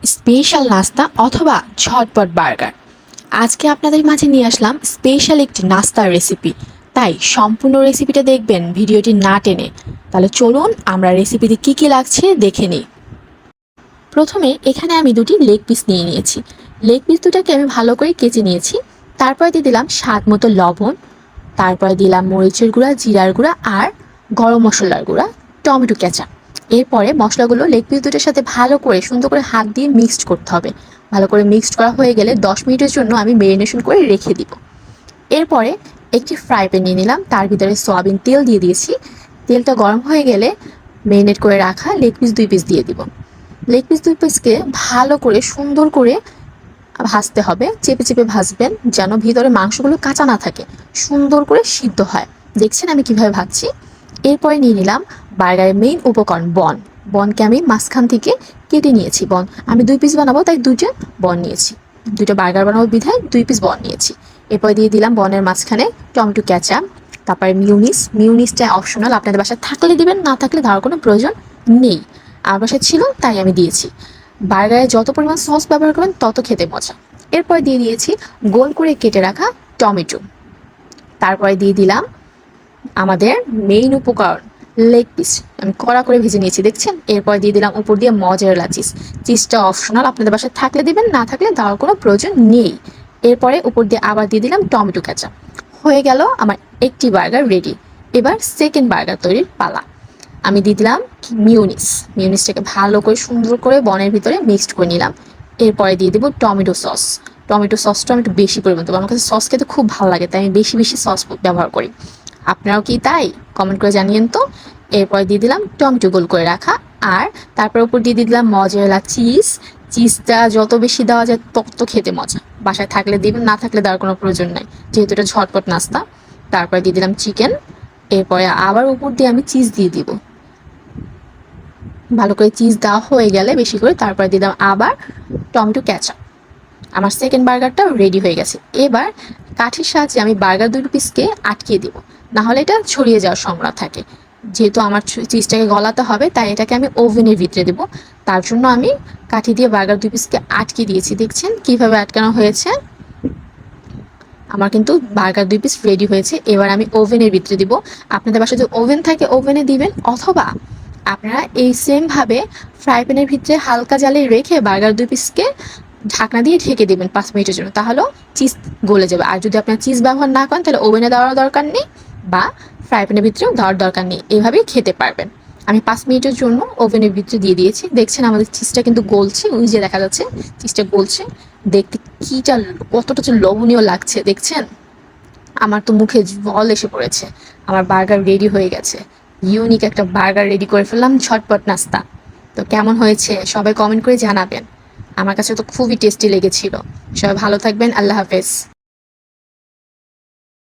Special নাস্তা অথবা ঝটপট বার্গার। আজকে আপনাদের মাঝে নিয়ে আসলাম স্পেশাল একটি নাস্তার রেসিপি। তাই সম্পূর্ণ রেসিপিটা দেখবেন ভিডিওটি না টেনে। তাহলে চলুন আমরা রেসিপিতে কী কী লাগছে দেখে নিই। প্রথমে এখানে আমি দুটি লেগ পিস নিয়ে নিয়েছি। লেগ পিস দুটাকে আমি ভালো করে কেচে নিয়েছি। তারপরে দিয়ে দিলাম স্বাদ মতো লবণ, তারপরে দিলাম মরিচের গুঁড়া, জিরার গুঁড়া আর গরম মশলার গুঁড়া, টমেটো কেচাপ। এরপরে মশলাগুলো লেগ পিস দুটোর সাথে ভালো করে সুন্দর করে হাত দিয়ে মিক্সড করতে হবে। ভালো করে মিক্সড করা হয়ে গেলে 10 মিনিটের জন্য আমি মেরিনেশন করে রেখে দিব। এরপরে একটি ফ্রাই প্যান নিয়ে নিলাম, তার ভিতরে সয়াবিন তেল দিয়ে দিয়েছি। তেলটা গরম হয়ে গেলে মেরিনেট করে রাখা লেগ পিস 2 পিস দিয়ে দিব। লেগ পিস 2 পিসকে ভালো করে সুন্দর করে ভাজতে হবে। চেপে চেপে ভাজবেন যেন ভিতরে মাংসগুলো কাঁচা না থাকে, সুন্দর করে সিদ্ধ হয়। দেখছেন আমি কিভাবে ভাজছি। এরপরে নিয়ে নিলাম বার্গারের মেইন উপকরণ বন। বনকে আমি মাঝখান থেকে কেটে নিয়েছি। বন আমি 2 পিস বানাবো, তাই 2টা বন নিয়েছি। 2টা বার্গার বানাবো বিধায় 2 পিস বন নিয়েছি। এরপরে দিয়ে দিলাম বনের মাঝখানে টমেটো কেচাপ, তারপরে মিউনিসটা অপশনাল, আপনাদের বাসায় থাকলে দিবেন, না থাকলে দেওয়ার কোনো প্রয়োজন নেই। আমার বাসায় ছিল তাই আমি দিয়েছি। বার্গারে যত পরিমাণ সস ব্যবহার করবেন তত খেতে মজা। এরপর দিয়ে দিয়েছি গোল করে কেটে রাখা টমেটো। তারপরে দিয়ে দিলাম আমাদের মেইন উপকরণ লেগ পিস, আমি কড়া করে ভেজে নিয়েছি দেখছেন। এরপর দিয়ে দিলাম উপর দিয়ে মজারেলা চিজ। চিজটা অপশনাল, আপনাদের বাসায় থাকলে দিবেন, না থাকলে দেওয়ার কোনো প্রয়োজন নেই। এরপরে উপর দিয়ে আবার দিয়ে দিলাম টমেটো কেচাপ। হয়ে গেল আমার একটি বার্গার রেডি। এবার সেকেন্ড বার্গার তৈরির পালা। আমি দিয়ে দিলাম মিউনিসটাকে ভালো করে সুন্দর করে বনের ভিতরে মিক্সড করে নিলাম। এরপরে দিয়ে দেবো টমেটো সস। টমেটো সসটা আমি একটু বেশি পরিমাণ দেবো, আমার কাছে সস খেতে খুব ভালো লাগে, তাই আমি বেশি বেশি সস ব্যবহার করি। আপনারাও কি তাই? কমেন্ট করে জানিয়েন তো। এরপরে দিয়ে দিলাম টমেটো গোল করে রাখা, আর তারপর উপর দিয়ে দিলাম মজারেলা চিজ। চিজটা যত বেশি দেওয়া যায় তত খেতে মজা। বাসায় থাকলে দিবেন, না থাকলে দেওয়ার কোনো প্রয়োজন নাই, যেহেতু এটা ঝটপট নাস্তা। তারপরে দিয়ে দিলাম চিকেন। এরপরে আবার উপর দিয়ে আমি চিজ দিয়ে দিব। ভালো করে চিজ দেওয়া হয়ে গেলে বেশি করে তারপরে দিলাম আবার টমেটো কেচাপ। আমার সেকেন্ড বার্গারটা রেডি হয়ে গেছে। এবার কাঠির সাহায্যে আমি বার্গার 2 পিসকে আটকিয়ে দিব, না হলে এটা ছড়িয়ে যাওয়ার সম্ভাবনা থাকে। যেহেতু আমার চিজটাকে গলাতে হবে, তাই এটাকে আমি ওভেনের ভিতরে দেবো। তার জন্য আমি কাঠি দিয়ে বার্গার 2 পিসকে আটকে দিয়েছি। দেখছেন কিভাবে আটকানো হয়েছে। আমার কিন্তু বার্গার 2 পিস রেডি হয়েছে। এবার আমি ওভেনের ভিতরে দিব। আপনাদের বাসায় যদি ওভেন থাকে ওভেনে দিবেন, অথবা আপনারা এই সেমভাবে ফ্রাই প্যানের ভিতরে হালকা জালে রেখে বার্গার 2 পিসকে ঢাকনা দিয়ে ঢেকে দেবেন 5 মিনিটের জন্য, তাহলেও চিজ গলে যাবে। আর যদি আপনার চিজ ব্যবহার না করেন তাহলে ওভেনে দেওয়ার দরকার নেই, বা ফ্রাই প্যানের ভিতরেও দেওয়ার দরকার নেই, এভাবেই খেতে পারবেন। আমি 5 মিনিটের জন্য ওভেনের ভিতরে দিয়ে দিয়েছি। দেখছেন আমাদের চিজটা কিন্তু গলছে, ওই যে দেখা যাচ্ছে চিজটা গলছে। দেখতে কীটা কতটা যে লোভনীয় লাগছে দেখছেন। আমার তো মুখে জল এসে পড়েছে। আমার বার্গার রেডি হয়ে গেছে। ইউনিক একটা বার্গার রেডি করে ফেললাম, ঝটপট নাস্তা। তো কেমন হয়েছে সবাই কমেন্ট করে জানাবেন। আমার কাছে তো খুবই টেস্টি লেগেছিল। সবাই ভালো থাকবেন, আল্লাহ হাফেজ।